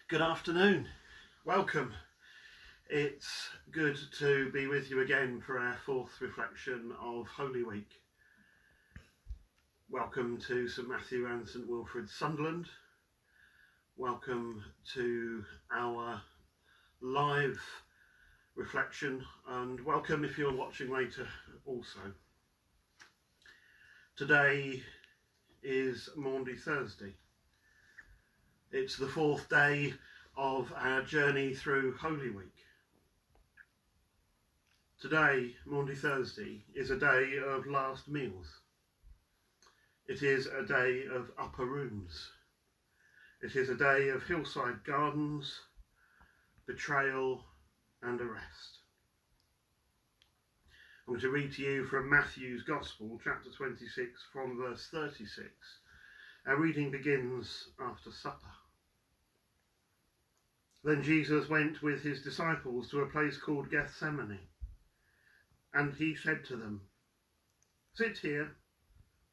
Good afternoon. Welcome. It's good to be with you again for our fourth reflection of Holy Week. Welcome to St Matthew and St Wilfrid, Sunderland. Welcome to our live reflection, and welcome if you're watching later also. Today is Maundy Thursday. It's the fourth day of our journey through Holy Week. Today, Maundy Thursday, is a day of last meals. It is a day of upper rooms. It is a day of hillside gardens, betrayal and arrest. I'm going to read to you from Matthew's Gospel, chapter 26, from verse 36. Our reading begins after supper. Then Jesus went with his disciples to a place called Gethsemane, and he said to them, "Sit here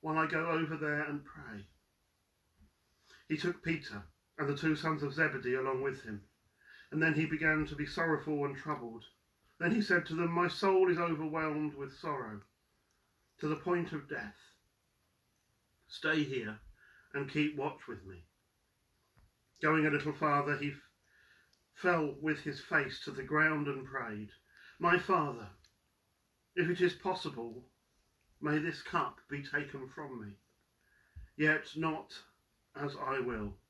while I go over there and pray." He took Peter and the two sons of Zebedee along with him, and then he began to be sorrowful and troubled. Then he said to them, "My soul is overwhelmed with sorrow, to the point of death. Stay here and keep watch with me." Going a little farther, he fell with his face to the ground and prayed, "My Father, if it is possible, may this cup be taken from me. Yet not as I will,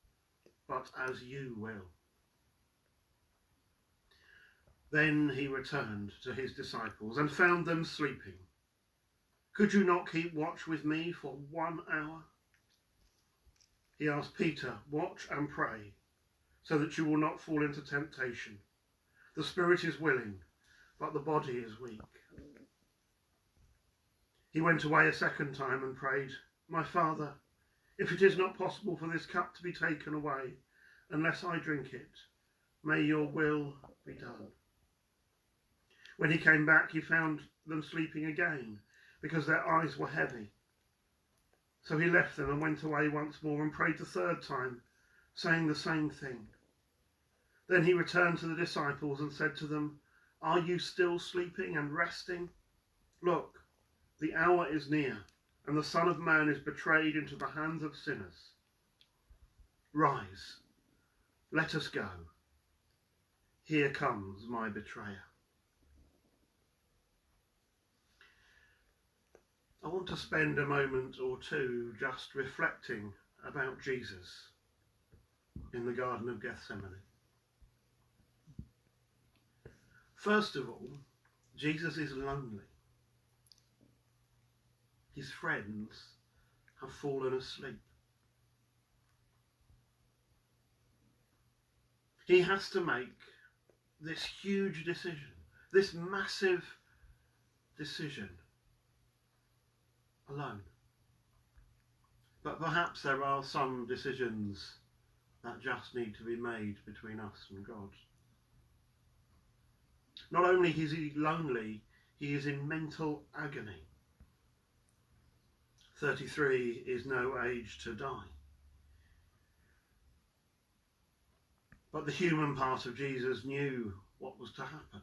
but as you will." Then he returned to his disciples and found them sleeping. "Could you not keep watch with me for 1 hour? He asked Peter, "Watch and pray, so that you will not fall into temptation. The spirit is willing, but the body is weak." He went away a second time and prayed, "My Father, if it is not possible for this cup to be taken away unless I drink it, may your will be done." When he came back, he found them sleeping again, because their eyes were heavy. So he left them and went away once more and prayed the third time, saying the same thing. Then he returned to the disciples and said to them, "Are you still sleeping and resting? Look, the hour is near, and the Son of Man is betrayed into the hands of sinners. Rise, let us go. Here comes my betrayer." I want to spend a moment or two just reflecting about Jesus in the Garden of Gethsemane. First of all, Jesus is lonely. His friends have fallen asleep. He has to make this huge decision, this massive decision, alone. But perhaps there are some decisions that just need to be made between us and God. Not only is he lonely, he is in mental agony. 33 is no age to die. But the human part of Jesus knew what was to happen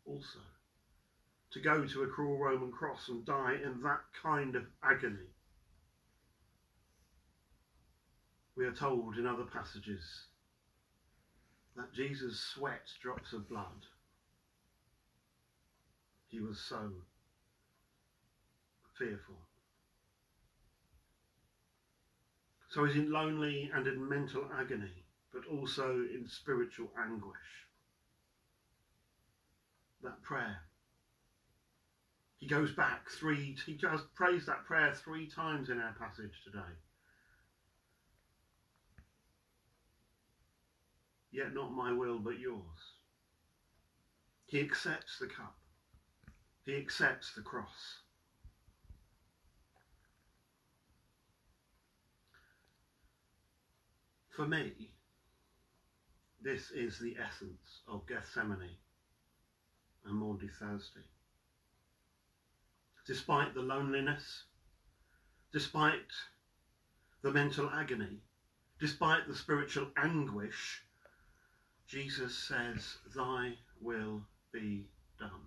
also. To go to a cruel Roman cross and die in that kind of agony. We are told in other passages that Jesus sweat drops of blood. He was so fearful. So he's in lonely and in mental agony, but also in spiritual anguish. That prayer. He goes back he just prays that prayer 3 times in our passage today. Yet not my will, but yours. He accepts the cup. He accepts the cross. For me, this is the essence of Gethsemane and Maundy Thursday. Despite the loneliness, despite the mental agony, despite the spiritual anguish, Jesus says, "Thy will be done."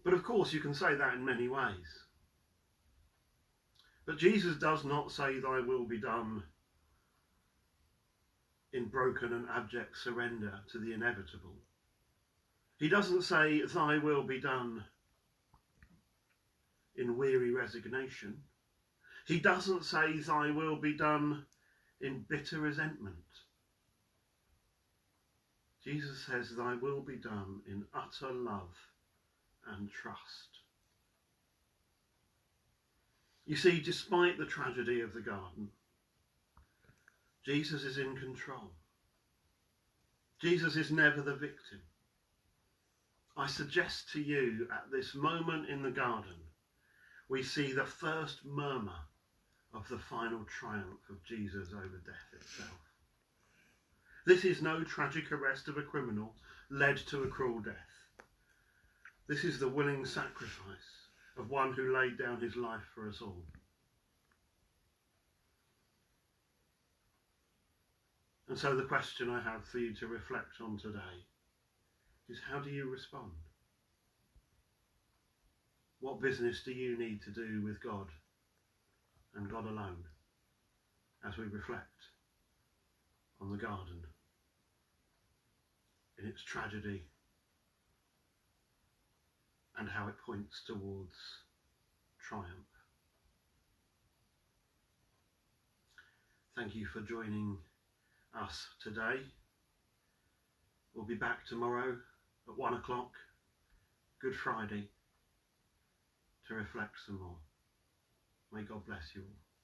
But of course you can say that in many ways. But Jesus does not say, "Thy will be done," in broken and abject surrender to the inevitable. He doesn't say, "Thy will be done," in weary resignation. He doesn't say, "Thy will be done," in bitter resentment. Jesus says, "Thy will be done," in utter love and trust. You see, despite the tragedy of the garden, Jesus is in control. Jesus is never the victim. I suggest to you, at this moment in the garden, we see the first murmur of the final triumph of Jesus over death itself. This is no tragic arrest of a criminal led to a cruel death. This is the willing sacrifice of one who laid down his life for us all. And so the question I have for you to reflect on today is, how do you respond? What business do you need to do with God and God alone as we reflect on the garden in its tragedy and how it points towards triumph? Thank you for joining us today. We'll be back tomorrow at 1 o'clock, Good Friday, to reflect some more. May God bless you all.